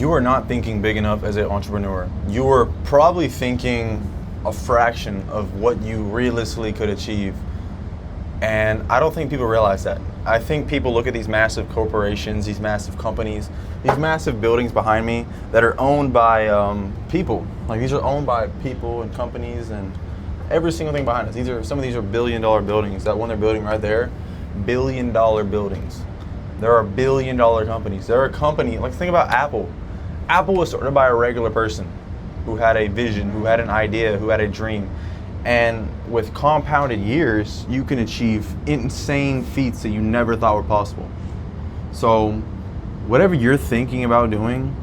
you are not thinking big enough as an entrepreneur. You are probably thinking a fraction of what you realistically could achieve. And I don't think people realize that. I think people look at these massive corporations, these massive companies, these massive buildings behind me that are owned by people. Like, these are owned by people and companies and every single thing behind us. Some of these are billion-dollar buildings. That one they're building right there, billion-dollar buildings. There are billion-dollar companies. There are companies, like, think about Apple. Apple was started by a regular person who had a vision, who had an idea, who had a dream. And with compounded years, you can achieve insane feats that you never thought were possible. So whatever you're thinking about doing,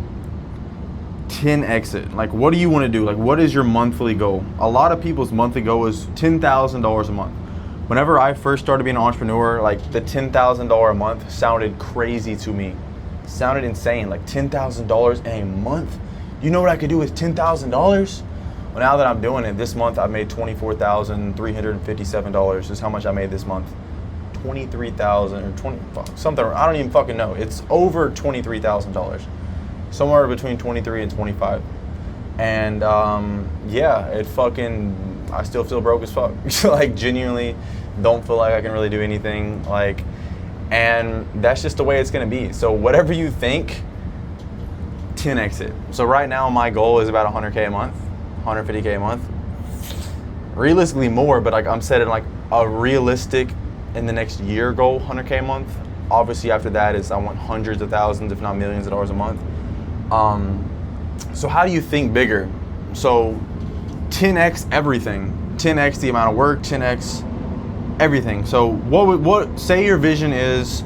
10x it. Like, what do you want to do? Like, what is your monthly goal? A lot of people's monthly goal is $10,000 a month. Whenever I first started being an entrepreneur, like, the $10,000 a month sounded crazy to me. It sounded insane. Like, $10,000 in a month? You know what I could do with $10,000? Well, now that I'm doing it, this month I made $24,357 is how much I made this month. 23,000 or 20, something, I don't even fucking know. It's over $23,000. Somewhere between 23 and 25. And yeah, I still feel broke as fuck. Like, genuinely don't feel like I can really do anything. Like, and that's just the way it's gonna be. So whatever you think, 10x it. So right now my goal is about 100K a month. 150K a month. Realistically more, but like, I'm setting like a realistic in the next year goal, 100K a month. Obviously after that is I want hundreds of thousands, if not millions of dollars a month. So how do you think bigger? So 10x everything. 10x the amount of work, 10x everything. So what say your vision is,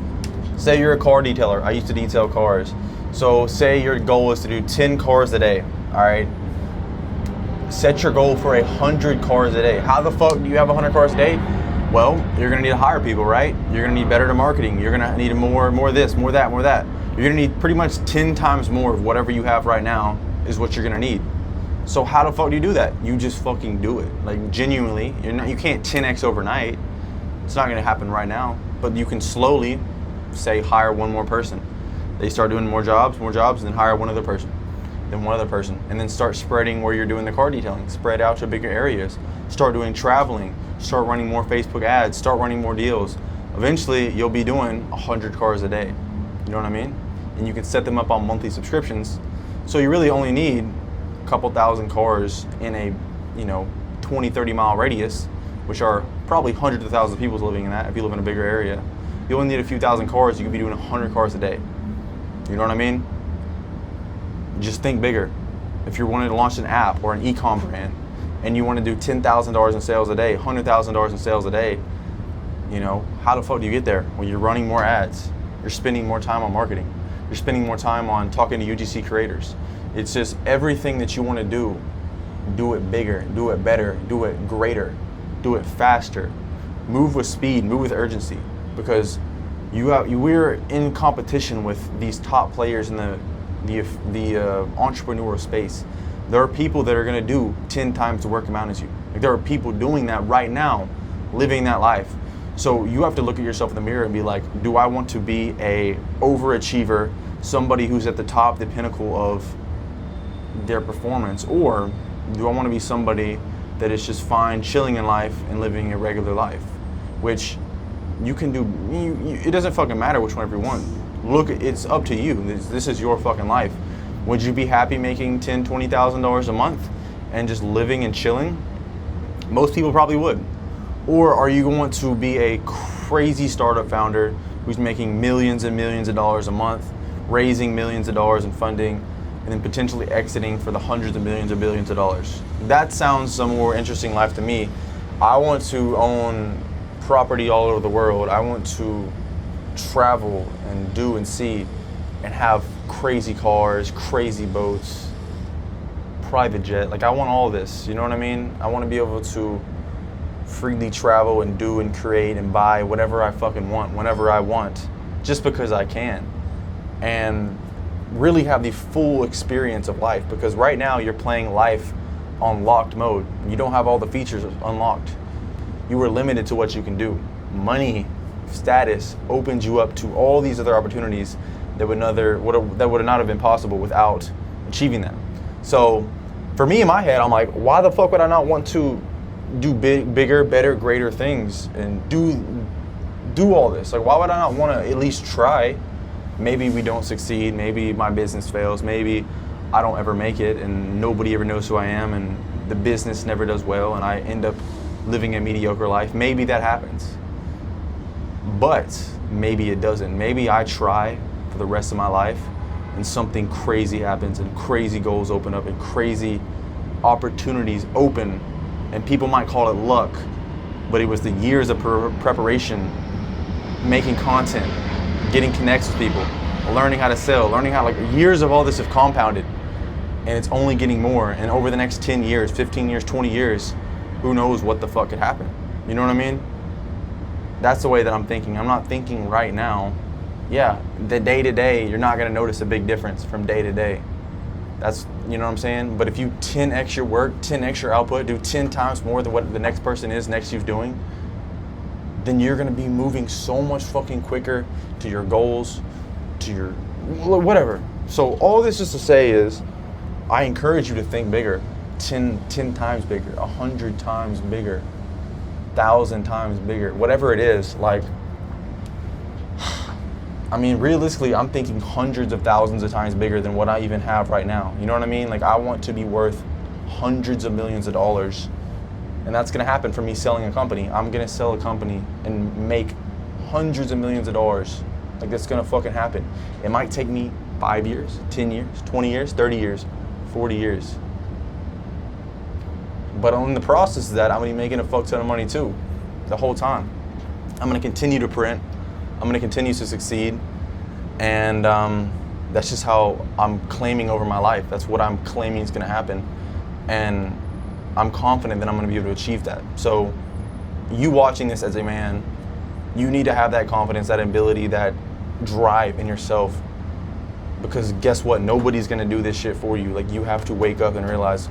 say you're a car detailer. I used to detail cars. So say your goal is to do 10 cars a day, all right? Set your goal for 100 cars a day. How the fuck do you have 100 cars a day? Well, you're gonna need to hire people, right? You're gonna need better marketing. You're gonna need more this, more that, more that. You're gonna need pretty much 10 times more of whatever you have right now is what you're gonna need. So how the fuck do you do that? You just fucking do it. Like, genuinely, you can't 10x overnight. It's not gonna happen right now, but you can slowly, say, hire one more person. They start doing more jobs, and then hire one other person. Then one other person, and then start spreading where you're doing the car detailing. Spread out to bigger areas. Start doing traveling. Start running more Facebook ads. Start running more deals. Eventually, you'll be doing 100 cars a day. You know what I mean? And you can set them up on monthly subscriptions. So you really only need a couple thousand cars in a 20, 30 mile radius, which are probably hundreds of thousands of people living in that. If you live in a bigger area, you only need a few thousand cars. You could be doing 100 cars a day. You know what I mean? Just think bigger. If you're wanting to launch an app or an e-com brand and you want to do $10,000 in sales a day, $100,000 in sales a day, how the fuck do you get there? Well, you're running more ads. You're spending more time on marketing. You're spending more time on talking to UGC creators. It's just everything that you want to do it bigger, do it better, do it greater, do it faster. Move with speed, move with urgency, because we're in competition with these top players in the entrepreneurial space. There are people that are going to do 10 times the work amount as you. Like, there are people doing that right now, living that life. So you have to look at yourself in the mirror and be like, do I want to be a overachiever, somebody who's at the top, the pinnacle of their performance, or do I want to be somebody that is just fine, chilling in life and living a regular life? Which you can do. It doesn't fucking matter which one you want. Look, it's up to you. This is your fucking life. Would you be happy making $10,000, $20,000 a month and just living and chilling? Most people probably would. Or are you going to be a crazy startup founder who's making millions and millions of dollars a month, raising millions of dollars in funding, and then potentially exiting for the hundreds of millions or billions of dollars? That sounds a more interesting life to me. I want to own property all over the world. I want to travel and do and see and have crazy cars, crazy boats, private jet. Like, I want all this, you know what I mean? I want to be able to freely travel and do and create and buy whatever I fucking want, whenever I want, just because I can. And really have the full experience of life, because right now you're playing life on locked mode. You don't have all the features unlocked. You are limited to what you can do. Money, status opens you up to all these other opportunities that would not have been possible without achieving that. So for me in my head, I'm like, why the fuck would I not want to do bigger, better, greater things and do all this? Like, why would I not want to at least try? Maybe we don't succeed. Maybe my business fails. Maybe I don't ever make it and nobody ever knows who I am and the business never does well and I end up living a mediocre life. Maybe that happens. But maybe it doesn't. Maybe I try for the rest of my life and something crazy happens and crazy goals open up and crazy opportunities open, and people might call it luck, but it was the years of preparation, making content, getting connects with people, learning how to sell, learning how, like, years of all this have compounded, and it's only getting more. And over the next 10 years, 15 years, 20 years, who knows what the fuck could happen? You know what I mean? That's the way that I'm thinking. I'm not thinking right now. Yeah, the day to day, you're not gonna notice a big difference from day to day. That's, you know what I'm saying? But if you 10x your work, 10x your output, do 10 times more than what the next person is next to you doing, then you're gonna be moving so much fucking quicker to your goals, to your whatever. So all this is to say is, I encourage you to think bigger, 10 times bigger, 100 times bigger, 1,000 times bigger, whatever it is. Like, I mean, realistically, I'm thinking hundreds of thousands of times bigger than what I even have right now. You know what I mean? Like, I want to be worth hundreds of millions of dollars, and that's gonna happen for me selling a company. I'm gonna sell a company and make hundreds of millions of dollars. Like, that's gonna fucking happen. It might take me 5 years, 10 years, 20 years, 30 years, 40 years. But in the process of that, I'm gonna be making a fuck ton of money too, the whole time. I'm gonna continue to print. I'm gonna continue to succeed. And that's just how I'm claiming over my life. That's what I'm claiming is gonna happen. And I'm confident that I'm gonna be able to achieve that. So you watching this as a man, you need to have that confidence, that ability, that drive in yourself. Because guess what? Nobody's gonna do this shit for you. Like, you have to wake up and realize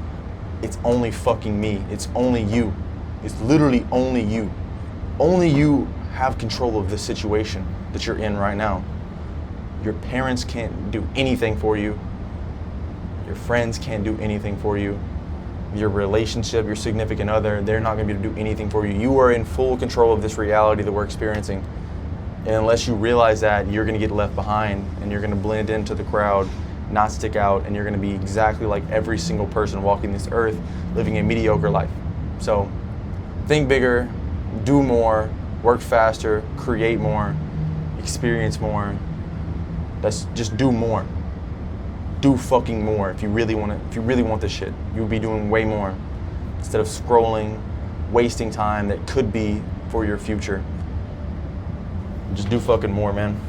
it's only fucking me. It's only you. It's literally only you. Only you have control of the situation that you're in right now. Your parents can't do anything for you. Your friends can't do anything for you. Your relationship, your significant other, they're not gonna be able to do anything for you. You are in full control of this reality that we're experiencing. And unless you realize that, you're gonna get left behind and you're gonna blend into the crowd, not stick out, and you're gonna be exactly like every single person walking this earth, living a mediocre life. So think bigger, do more, work faster, create more, experience more. That's just do more. Do fucking more. If you really want this shit, you'll be doing way more instead of scrolling, wasting time that could be for your future. Just do fucking more, man.